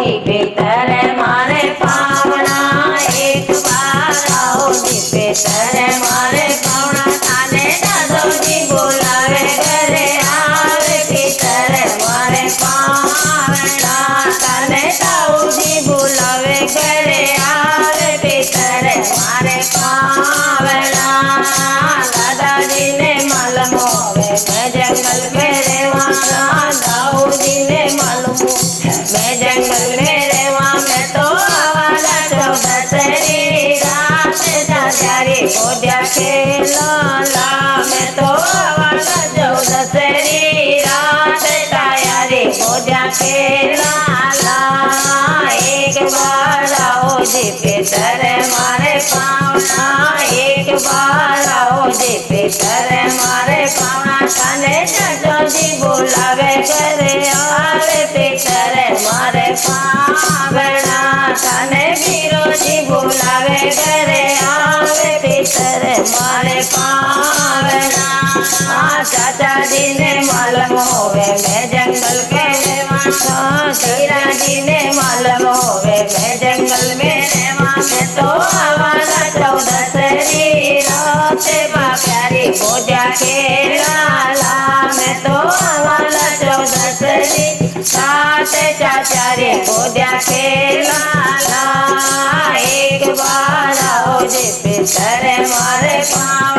जी पितर मारे पावना, एक बार आओ जी पितर मारे पावना। थाने दादो जी बोलावे घरे आवे पितर मारे पावना। थाने दाऊ जी बोलावे घरे आवे पितर मारे पावना। दादाजी ने मालूम होवे मैं जंगल में रहवाना, दाऊ जी ने मालूम मैं जंगल में रहवा। मैं तो आवारा 14 रात जारी गोदिया खेला। मैं तो आवारा 14 रात तायारी गोदिया खेला। एक बार आओ जी पितर मारे पावना, एक बार आओ जी पितर मारे पावना। थाने दादो जी बोलावे घरे आवे पितर मारे पावना। थाने वीरो जी बोलावे घरे आवे पितर मारे पावना। चाचा जी ने मालूम होवे मैं जंगल के रहवाना, तेरा जी ने मालूम होवे मैं जंगल में रहवा। मैं तो आवारा 14 रात प्यारी गोदिया खेला। मैं तो आवारा 14 रात चाचा रे गोदिया खेला। एक बार आओ जी पितर मारे पावना।